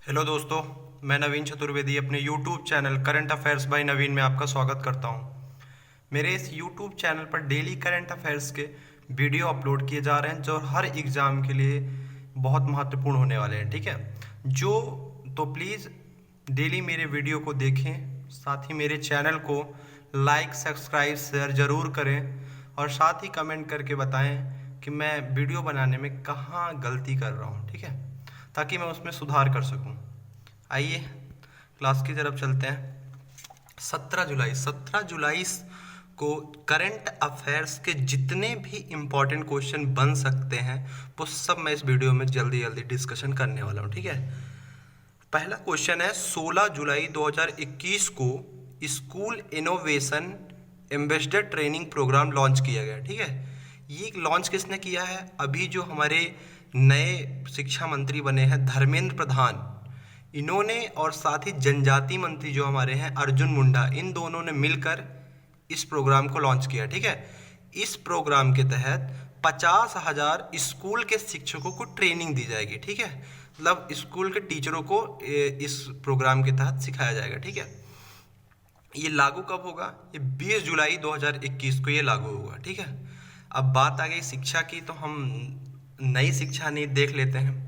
Hello दोस्तों, मैं नवीन चतुर्वेदी अपने YouTube channel current affairs by Naveen में आपका स्वागत करता हूं। मेरे इस यूट्यूब चैनल पर डेली करंट अफेयर्स के वीडियो अपलोड किए जा रहे हैं जो हर एग्ज़ाम के लिए बहुत महत्वपूर्ण होने वाले हैं। ठीक है, तो प्लीज़ डेली मेरे वीडियो को देखें, साथ ही मेरे चैनल को लाइक सब्सक्राइब शेयर ज़रूर करें और साथ ही कमेंट करके बताएं कि मैं वीडियो बनाने में कहाँ गलती कर रहा हूँ। ठीक है, ताकि मैं उसमें सुधार कर सकूं। आइए क्लास की तरफ चलते हैं। 17 जुलाई को करंट अफेयर्स के जितने भी इम्पोर्टेंट क्वेश्चन बन सकते हैं वो सब मैं इस वीडियो में जल्दी जल्दी डिस्कशन करने वाला हूँ। ठीक है, पहला क्वेश्चन है 16 जुलाई 2021 को school innovation ambassador training programme launch किया गया। ठीक है, ये लॉन्च किसने किया है? अभी जो हमारे नए शिक्षा मंत्री बने हैं धर्मेंद्र प्रधान, इन्होंने और साथ ही जनजाति मंत्री जो हमारे हैं अर्जुन मुंडा, इन दोनों ने मिलकर इस प्रोग्राम को लॉन्च किया। ठीक है, इस प्रोग्राम के तहत 50,000 स्कूल के शिक्षकों को ट्रेनिंग दी जाएगी। ठीक है, मतलब स्कूल के टीचरों को इस प्रोग्राम के तहत सिखाया जाएगा। ठीक है, ये लागू कब होगा? ये 20 जुलाई 2021 को ये लागू होगा। ठीक है, अब बात आ गई शिक्षा की, तो हम नई शिक्षा नीति देख लेते हैं।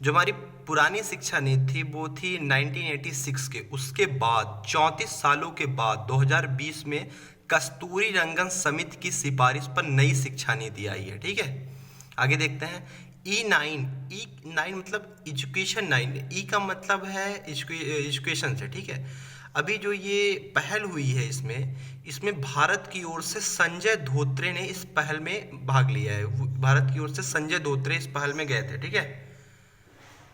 जो हमारी पुरानी शिक्षा नीति थी वो थी 1986 के, उसके बाद 34 सालों के बाद 2020 में कस्तूरी रंगन समिति की सिफारिश पर नई शिक्षा नीति आई है। ठीक है, आगे देखते हैं। E9 मतलब एजुकेशन 9, ई का मतलब है एजुकेशन से। ठीक है, अभी जो ये पहल हुई है इसमें भारत की ओर से संजय धोत्रे ने इस पहल में भाग लिया है। भारत की ओर से संजय धोत्रे इस पहल में गए थे। ठीक है,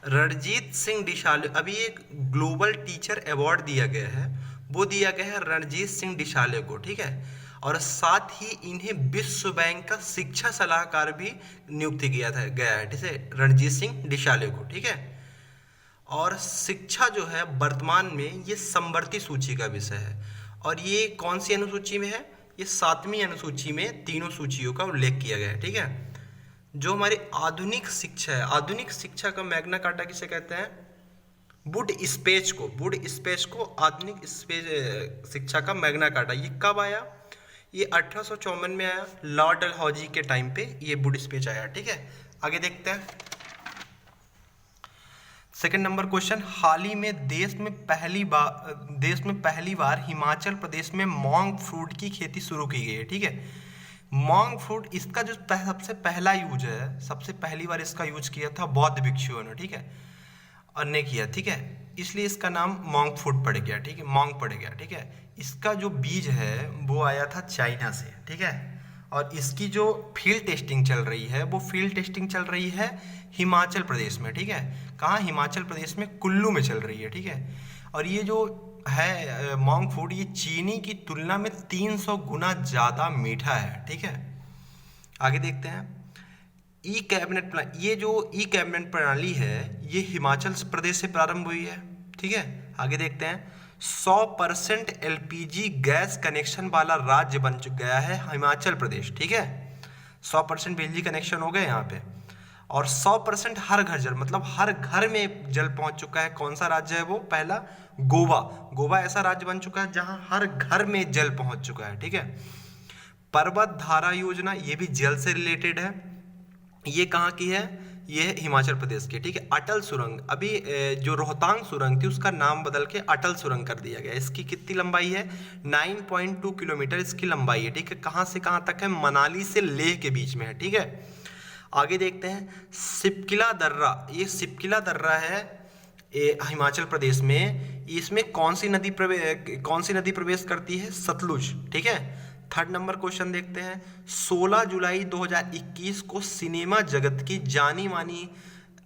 रणजीत सिंह डिशाले, अभी एक ग्लोबल टीचर अवार्ड दिया गया है, वो दिया गया है रणजीत सिंह डिशाले को। ठीक है, और साथ ही इन्हें विश्व बैंक का शिक्षा सलाहकार भी नियुक्त किया था गया है। ठीक है, रणजीत सिंह डिशाले को। ठीक है, और शिक्षा जो है वर्तमान में ये समवर्ती सूची का विषय है, और ये कौन सी अनुसूची में है? ये 7वीं अनुसूची में तीनों सूचियों का उल्लेख किया गया है। ठीक है, जो हमारी आधुनिक शिक्षा है, आधुनिक शिक्षा का मैग्ना कार्टा किसे कहते हैं? वुड स्पेच को आधुनिक शिक्षा का मैग्ना कार्टा। ये कब आया? ये 1854 में आया, लॉर्ड डलहौजी के टाइम पे ये वुड स्पेच आया। ठीक है, आगे देखते हैं। सेकंड नंबर क्वेश्चन, हाल ही में देश में पहली बार हिमाचल प्रदेश में मॉन्ग फ्रूट की खेती शुरू की गई है। ठीक है, मॉन्ग फ्रूट, इसका जो सबसे पहला यूज है, सबसे पहली बार इसका यूज किया था बौद्ध भिक्षुओं ने। ठीक है, और ने किया। ठीक है, इसलिए इसका नाम मॉन्ग फ्रूट पड़ गया। ठीक है, मॉन्ग पड़ गया। ठीक है, इसका जो बीज है वो आया था चाइना से। ठीक है, और इसकी जो फील्ड टेस्टिंग चल रही है वो फील्ड टेस्टिंग चल रही है हिमाचल प्रदेश में। ठीक है, कहाँ? हिमाचल प्रदेश में कुल्लू में चल रही है। ठीक है, और ये जो है मॉन्ग फ्रूट, ये चीनी की तुलना में 300 गुना ज़्यादा मीठा है। ठीक है, आगे देखते हैं। ई कैबिनेट प्रणाली है, ये हिमाचल प्रदेश से प्रारंभ हुई है। ठीक है, आगे देखते हैं। 100% एलपीजी गैस कनेक्शन वाला राज्य बन गया है हिमाचल प्रदेश। ठीक है, 100% बिजली कनेक्शन हो गए यहाँ पे, और 100% हर घर जल, मतलब हर घर में जल पहुंच चुका है। कौन सा राज्य है वो? पहला गोवा ऐसा राज्य बन चुका है जहां हर घर में जल पहुंच चुका है। ठीक है, पर्वत धारा योजना, ये भी जल से रिलेटेड है। ये कहाँ की है? ये है हिमाचल प्रदेश की। ठीक है, अटल सुरंग, अभी जो रोहतांग सुरंग थी उसका नाम बदल के अटल सुरंग कर दिया गया। इसकी कितनी लंबाई है? 9.2 किलोमीटर इसकी लंबाई है। ठीक है, कहाँ से कहाँ तक है? मनाली से लेह के बीच में है। ठीक है, आगे देखते हैं। सिपकिला दर्रा, ये सिपकिला दर्रा है हिमाचल प्रदेश में। इसमें कौन सी नदी प्रवेश करती है? सतलुज। ठीक है, थर्ड नंबर क्वेश्चन देखते हैं। 16 जुलाई 2021 को सिनेमा जगत की जानी मानी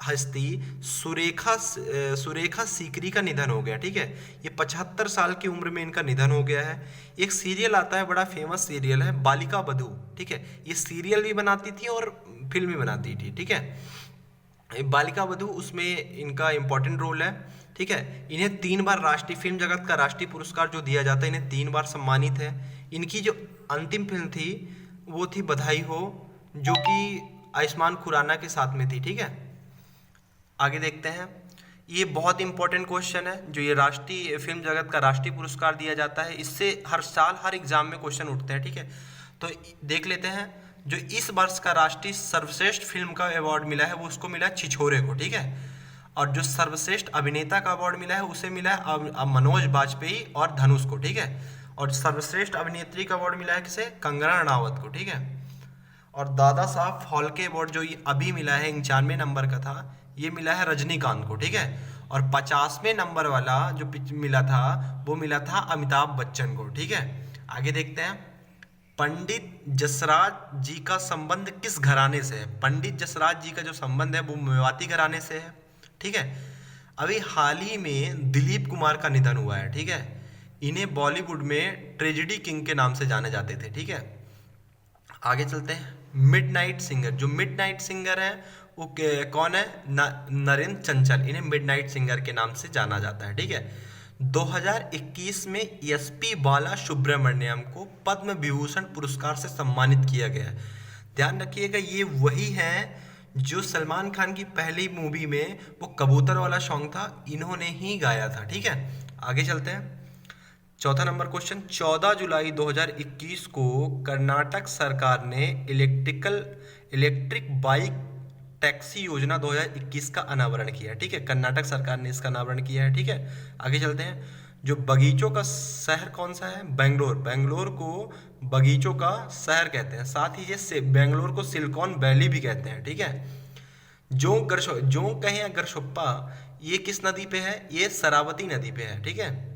हस्ती सुरेखा सीकरी का निधन हो गया। ठीक है, ये 75 साल की उम्र में इनका निधन हो गया है। एक सीरियल आता है, बड़ा फेमस सीरियल है, बालिका बधू। ठीक है, ये सीरियल भी बनाती थी और फिल्म भी बनाती थी। ठीक है, बालिका वधू, उसमें इनका इंपॉर्टेंट रोल है। ठीक है, इन्हें 3 बार राष्ट्रीय फिल्म जगत का राष्ट्रीय पुरस्कार जो दिया जाता है, इन्हें 3 बार सम्मानित है। इनकी जो अंतिम फिल्म थी वो थी बधाई हो, जो कि आयुष्मान खुराना के साथ में थी। ठीक है, आगे देखते हैं। ये बहुत इंपॉर्टेंट क्वेश्चन है, जो ये राष्ट्रीय फिल्म जगत का राष्ट्रीय पुरस्कार दिया जाता है, इससे हर साल हर एग्जाम में क्वेश्चन उठते हैं, ठीक है। तो देख लेते हैं, जो इस वर्ष का राष्ट्रीय सर्वश्रेष्ठ फिल्म का अवार्ड मिला है वो उसको मिला है छिछोरे को, ठीक है। और जो सर्वश्रेष्ठ अभिनेता का अवार्ड मिला है उसे मिला है मनोज बाजपेयी और धनुष को, ठीक है। और सर्वश्रेष्ठ अभिनेत्री का अवार्ड मिला है किसे, कंगना रनावत को, ठीक है। और दादा साहब फाल्के अवार्ड जो ये अभी मिला है 95 नंबर का था, ये मिला है रजनीकांत को, ठीक है। और 50वें नंबर वाला जो मिला था वो मिला था अमिताभ बच्चन को, ठीक है। आगे देखते हैं, पंडित जसराज जी का संबंध किस घराने से है। पंडित जसराज जी का जो संबंध है वो मेवाती घराने से है, ठीक है। अभी हाल ही में दिलीप कुमार का निधन हुआ है, ठीक है। इन्हें बॉलीवुड में ट्रेजेडी किंग के नाम से जाने जाते थे, ठीक है। आगे चलते हैं, मिडनाइट सिंगर, जो मिडनाइट सिंगर है वो कौन है, नरेंद्र चंचल, इन्हें मिडनाइट सिंगर के नाम से जाना जाता है, ठीक है। 2021 में एसपी बाला सुब्रमण्यम को पद्म विभूषण पुरस्कार से सम्मानित किया गया है। ध्यान रखिएगा, ये वही हैं जो सलमान खान की पहली मूवी में वो कबूतर वाला सॉन्ग था, इन्होंने ही गाया था, ठीक है। आगे चलते हैं, चौथा नंबर क्वेश्चन, 14 जुलाई 2021 को कर्नाटक सरकार ने इलेक्ट्रिक बाइक टैक्सी योजना 2021 का अनावरण किया है, ठीक है। कर्नाटक सरकार ने इसका अनावरण किया है, ठीक है। आगे चलते हैं, जो बगीचों का शहर कौन सा है, बेंगलोर। बेंगलोर को बगीचों का शहर कहते हैं, साथ ही ये बेंगलोर को सिलिकॉन वैली भी कहते हैं, ठीक है। जो कहें या गरशोप्पा, ये किस नदी पे है, ये शरावती नदी पे है, ठीक है।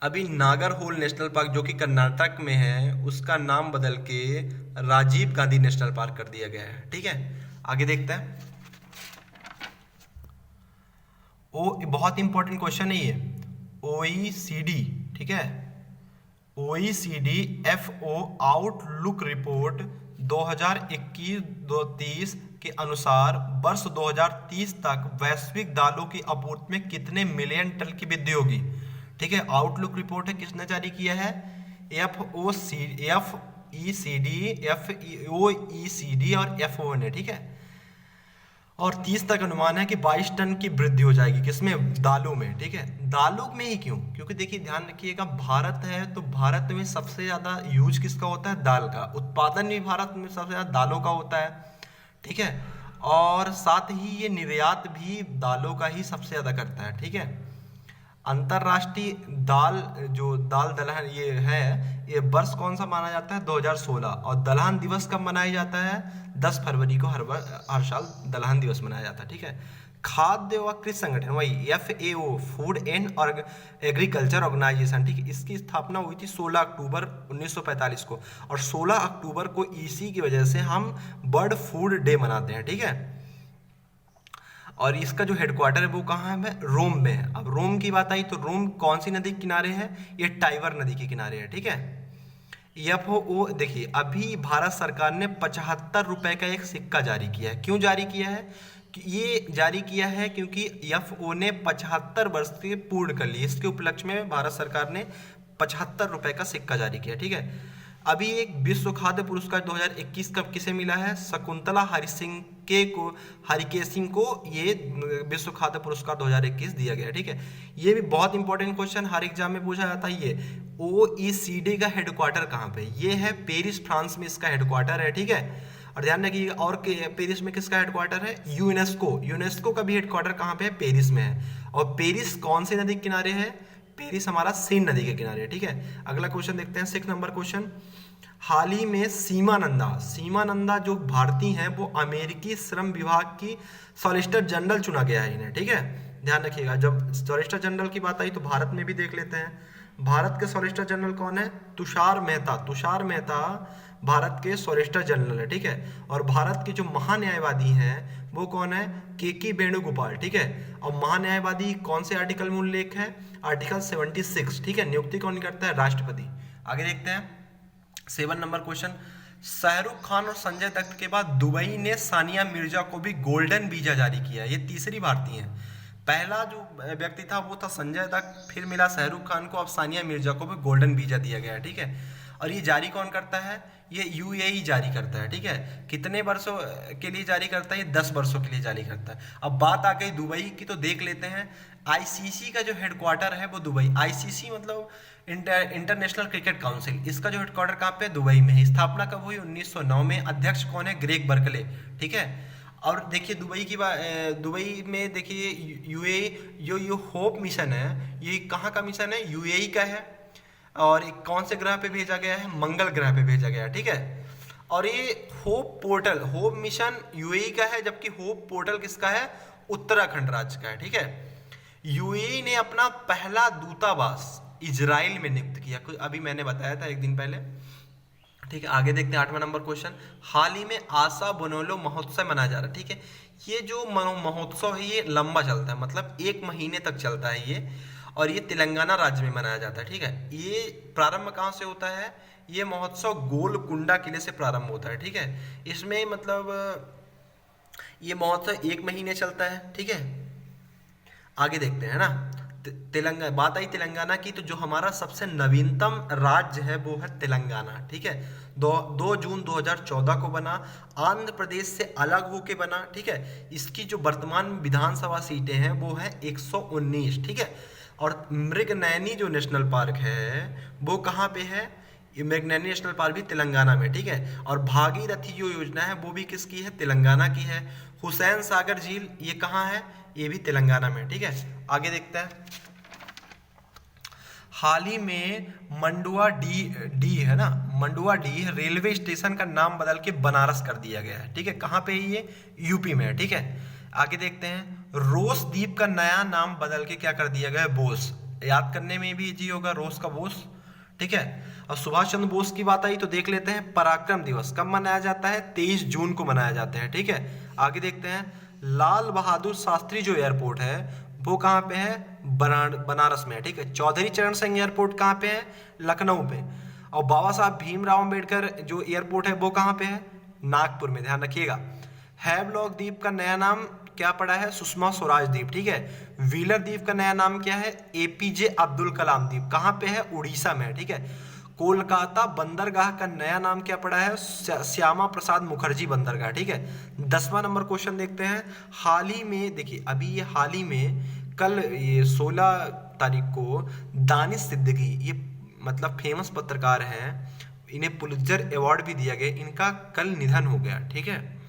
अभी नागरहोल नेशनल पार्क जो कि कर्नाटक में है, उसका नाम बदल के राजीव गांधी नेशनल पार्क कर दिया गया है, ठीक है। आगे देखते हैं, बहुत इंपॉर्टेंट क्वेश्चन है ये, OECD, ठीक है। OECD FO आउटलुक रिपोर्ट 2021-30 के अनुसार वर्ष 2030 तक वैश्विक दालों की आपूर्ति में कितने मिलियन टन की वृद्धि होगी, ठीक है। आउटलुक रिपोर्ट है, किसने जारी किया है, OECD और FO ने, ठीक है। और 30 तक अनुमान है कि 22 टन की वृद्धि हो जाएगी, किसमें, दालों में, ठीक है। दालों में ही क्यों, क्योंकि देखिए ध्यान रखिएगा, भारत है तो भारत में सबसे ज़्यादा यूज किसका होता है, दाल का। उत्पादन भी भारत में सबसे ज़्यादा दालों का होता है, ठीक है। और साथ ही ये निर्यात भी दालों का ही सबसे ज़्यादा करता है, ठीक है। अंतर्राष्ट्रीय दाल दलहन ये है, ये वर्ष कौन सा माना जाता है, 2016। और दलहन दिवस कब मनाया जाता है, 10 फरवरी को हर साल दलहन दिवस मनाया जाता है, ठीक है। खाद्य व कृषि संगठन, वही FAO, food and agriculture organisation, ठीक है। इसकी स्थापना हुई थी 16 अक्टूबर 1945 को, और 16 अक्टूबर को इसी की वजह से हम वर्ल्ड फूड डे मनाते हैं, ठीक है। और इसका जो हेडक्वार्टर है वो कहाँ है, रोम में है। अब रोम की बात आई तो रोम कौन सी नदी के किनारे है, ये टाइबर नदी के किनारे है, ठीक है। FOO, देखिए अभी भारत सरकार ने 75 रुपए का एक सिक्का जारी किया है। क्यों जारी किया है, ये जारी किया है क्योंकि FO ने 75 वर्ष के पूर्ण कर लिए। इसके उपलक्ष्य में भारत सरकार ने 75 रुपए का सिक्का जारी किया, ठीक है। अभी एक विश्व खाद्य पुरस्कार 2021 कब किसे मिला है, शकुंतला हरिकेसिंग को ये विश्व खाद्य पुरस्कार 2021 दिया गया, ठीक है। ये भी बहुत इंपॉर्टेंट क्वेश्चन हर एग्जाम में पूछा जाता है। ये OECD का हेडक्वार्टर कहाँ पे, ये है पेरिस, फ्रांस में इसका हेडक्वार्टर है, ठीक है। और ध्यान रखिएगा, और पेरिस में किसका हेडक्वार्टर है, यूनेस्को का भी हेडक्वार्टर कहाँ पे है, पेरिस में है। और पेरिस कौन सी नदी के किनारे है, पेरिस हमारा सीन नदी के किनारे, ठीक है। अगला क्वेश्चन देखते हैं, 6 नंबर क्वेश्चन, हाल ही में सीमा नंदा जो भारतीय हैं वो अमेरिकी श्रम विभाग की सॉलिसिटर जनरल चुना गया है इन्हें, ठीक है। ध्यान रखिएगा, जब सॉलिसिटर जनरल की बात आई तो भारत में भी देख लेते हैं। भारत के सॉलिसिटर जनरल कौन है, तुषार मेहता भारत के सॉलिसिटर जनरल है, ठीक है। और भारत के जो महान्यायवादी हैं वो कौन है, के वेणुगोपाल, ठीक है। और महान्यायवादी कौन से आर्टिकल में उल्लेख है, आर्टिकल 76, ठीक है। नियुक्ति कौन करता है, राष्ट्रपति। आगे देखते हैं 7 नंबर क्वेश्चन, शाहरुख खान और संजय दत्त के बाद दुबई ने सानिया मिर्जा को भी गोल्डन वीजा जारी किया। ये तीसरी भारतीय है, पहला जो व्यक्ति था वो था संजय दत्त, फिर मिला शाहरुख खान को, अब सानिया मिर्जा को भी गोल्डन वीजा दिया गया, ठीक है। और ये जारी कौन करता है? ये यूएई जारी करता है, ठीक है। कितने वर्षों के लिए जारी करता है? ये 10 वर्षों के लिए जारी करता है। अब बात आ गई दुबई की, तो देख लेते हैं। आईसीसी का जो हेडक्वार्टर है वो दुबई, आईसीसी मतलब इंटरनेशनल क्रिकेट काउंसिल, इसका जो हेडक्वार्टर कहाँ पे? दुबई में है। स्थापना कब हुई? 1909 में। अध्यक्ष कौन है? ग्रेग बर्कले, ठीक है। और देखिए दुबई की बात, दुबई में देखिए यूएई जो होप मिशन है, ये कहाँ का मिशन है? यूएई का है। और कौन से ग्रह पे भेजा गया है? मंगल ग्रह पे भेजा गया है, ठीक है। और ये hope portal, hope mission UAE का है, जबकि होप पोर्टल किसका है? उत्तराखंड राज्य का है, ठीक है। यूएई ने अपना पहला दूतावास इजराइल में नियुक्त किया, अभी मैंने बताया था एक दिन पहले, ठीक है। आगे देखते हैं 8वां नंबर क्वेश्चन। हाल ही में आशा बोनेलो महोत्सव मनाया जा रहा है, ठीक है। ये जो महोत्सव है ये लंबा चलता है, मतलब 1 महीने तक चलता है ये, और ये तेलंगाना राज्य में मनाया जाता है, ठीक है। ये प्रारंभ कहाँ से होता है? ये महोत्सव गोलकुंडा किले से प्रारंभ होता है, ठीक है। इसमें मतलब ये महोत्सव 1 महीने चलता है, ठीक है। आगे देखते हैं ना, तेलंगाना, बात आई तेलंगाना की, तो जो हमारा सबसे नवीनतम राज्य है वो है तेलंगाना, ठीक है। 2 जून 2014 को बना, आंध्र प्रदेश से अलग होके बना, ठीक है। इसकी जो वर्तमान विधानसभा सीटें हैं वो है 119, ठीक है। और मृगनयनी जो नेशनल पार्क है वो कहाँ पे है? ये मृगनयनी नेशनल पार्क भी तेलंगाना में, ठीक है। और भागीरथी जो योजना है वो भी किसकी है? तेलंगाना की है। हुसैन सागर झील ये कहाँ है? ये भी तेलंगाना में, ठीक है। आगे देखते हैं। हाल ही में मंडुआ डी है ना, मंडुआ डी रेलवे स्टेशन का नाम बदल के बनारस कर दिया गया है, ठीक है। कहाँ पे ये? यूपी में है, ठीक है। आगे देखते हैं। रोस द्वीप का नया नाम बदल के क्या कर दिया गया है? बोस। याद करने में भी इजी होगा, रोस का बोस, ठीक है। और सुभाष चंद्र बोस की बात आई तो देख लेते हैं। पराक्रम दिवस कब मनाया जाता है? 23 जून को मनाया जाता है, ठीक है। आगे देखते हैं। लाल बहादुर शास्त्री जो एयरपोर्ट है वो कहाँ पे है? बनारस में है, ठीक है। चौधरी चरण सिंह एयरपोर्ट कहाँ पे है? लखनऊ पे। और बाबा साहब भीमराव अम्बेडकर जो एयरपोर्ट है वो कहाँ पे है? नागपुर में, ध्यान रखिएगा। हैवलॉक द्वीप का नया नाम क्या पड़ा है? सुषमा स्वराज द्वीप, ठीक है। व्हीलर द्वीप का नया नाम क्या है? एपीजे अब्दुल कलाम द्वीप, कहाँ पे है? उड़ीसा में, ठीक है। कोलकाता बंदरगाह का नया नाम क्या पड़ा है? श्यामा प्रसाद मुखर्जी बंदरगाह, ठीक है। 10वां नंबर क्वेश्चन देखते हैं। हाल ही में देखिए, अभी ये हाल ही में कल ये 16 तारीख को दानिश सिद्दीकी, ये मतलब फेमस पत्रकार हैं, इन्हें पुलित्जर अवार्ड भी दिया गया, इनका कल निधन हो गया, ठीक है।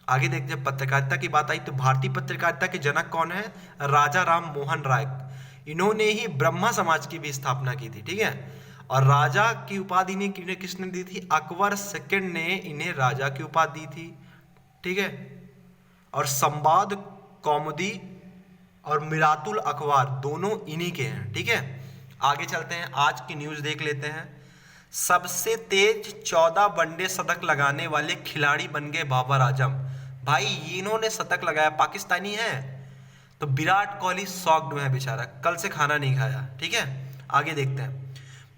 आगे देखते हैं। पत्रकारिता की बात आई तो भारतीय पत्रकारिता के जनक कौन है? राजा राम मोहन राय। इन्होंने ही ब्रह्मा समाज की भी स्थापना की थी, ठीक है। और राजा की उपाधि ने किसने दी थी? अकबर सेकंड ने इन्हें राजा की उपाधि दी थी, ठीक है। और संवाद कौमुदी और मिरातुल अखबार दोनों इन्हीं के हैं, ठीक है। आगे चलते हैं, आज की न्यूज देख लेते हैं। सबसे तेज 14 वनडे शतक लगाने वाले खिलाड़ी बन गए बाबर आजम। भाई इन्होंने शतक लगाया, पाकिस्तानी है। तो विराट कोहली शॉक्ड में है बेचारा, कल से खाना नहीं खाया, ठीक है। आगे देखते हैं।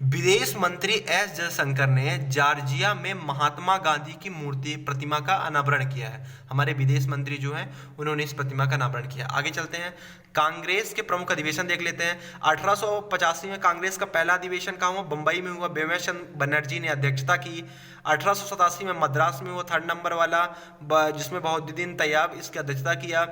विदेश मंत्री एस जयशंकर ने जॉर्जिया में महात्मा गांधी की मूर्ति प्रतिमा का अनावरण किया है। हमारे विदेश मंत्री जो हैं उन्होंने इस प्रतिमा का अनावरण किया। आगे चलते हैं। कांग्रेस के प्रमुख अधिवेशन देख लेते हैं। 1885 में कांग्रेस का पहला अधिवेशन कहाँ हुआ? बंबई में हुआ। बिमल बनर्जी ने अध्यक्षता की। 1887 में मद्रास में हुआ, 3rd नंबर वाला, जिसमें बहाउद्दीन तैयब इसकी अध्यक्षता किया।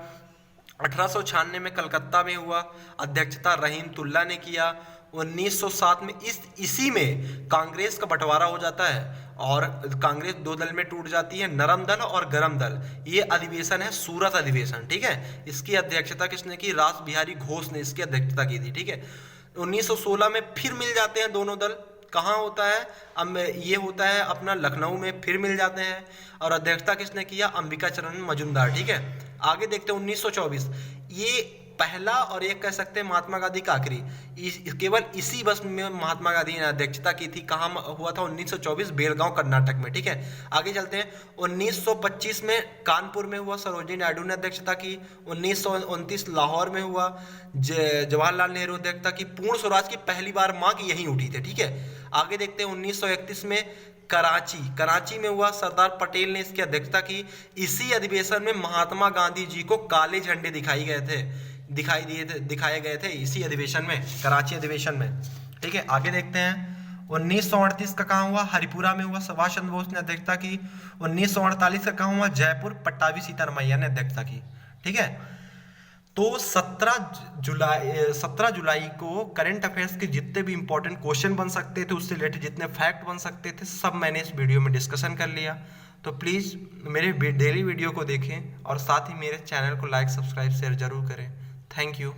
1896 में कलकत्ता में हुआ, अध्यक्षता रहीमतुल्ला ने किया। 1907 में इसी में कांग्रेस का बंटवारा हो जाता है और कांग्रेस 2 दल में टूट जाती है, नरम दल और गरम दल। ये अधिवेशन है सूरत अधिवेशन, ठीक है। इसकी अध्यक्षता किसने की? रास बिहारी घोष ने इसकी अध्यक्षता की थी, ठीक है। 1916 में फिर मिल जाते हैं दोनों दल। कहाँ होता है? अब ये होता है अपना लखनऊ में, फिर मिल जाते हैं। और अध्यक्षता किसने किया? अंबिका चरण मजूमदार, ठीक है। आगे देखते हैं 1924, ये पहला और एक कह सकते हैं महात्मा गांधी का आखिरी, केवल इसी बस में महात्मा गांधी ने अध्यक्षता की थी। कहाँ हुआ था? 1924 बेलगांव कर्नाटक में, ठीक है। आगे चलते हैं। 1925 में कानपुर में हुआ, सरोजिनी नायडू ने अध्यक्षता की। 1929 लाहौर में हुआ, जवाहरलाल नेहरू अध्यक्षता की। पूर्ण स्वराज की पहली बार मांग यहीं उठी थी, ठीक है। आगे देखते हैं 1931 में कराची में हुआ, सरदार पटेल ने इसकी अध्यक्षता की। इसी अधिवेशन में महात्मा गांधी जी को काले झंडे दिखाए गए थे इसी अधिवेशन में, कराची अधिवेशन में, ठीक है। आगे देखते हैं 1938 का कहाँ हुआ? हरिपुरा में हुआ, सुभाष चंद्र बोस ने अध्यक्षता की। 1948 का कहाँ हुआ? जयपुर, पट्टाभी सीतारमैया ने अध्यक्षता की। ठीक है, तो 17 जुलाई को करंट अफेयर्स के जितने भी इंपॉर्टेंट क्वेश्चन बन सकते थे, उससे रिलेटेड जितने फैक्ट बन सकते थे, सब मैंने इस वीडियो में डिस्कशन कर लिया। तो प्लीज़ मेरे डेली वीडियो को देखें और साथ ही मेरे चैनल को लाइक, सब्सक्राइब, शेयर जरूर करें। Thank you.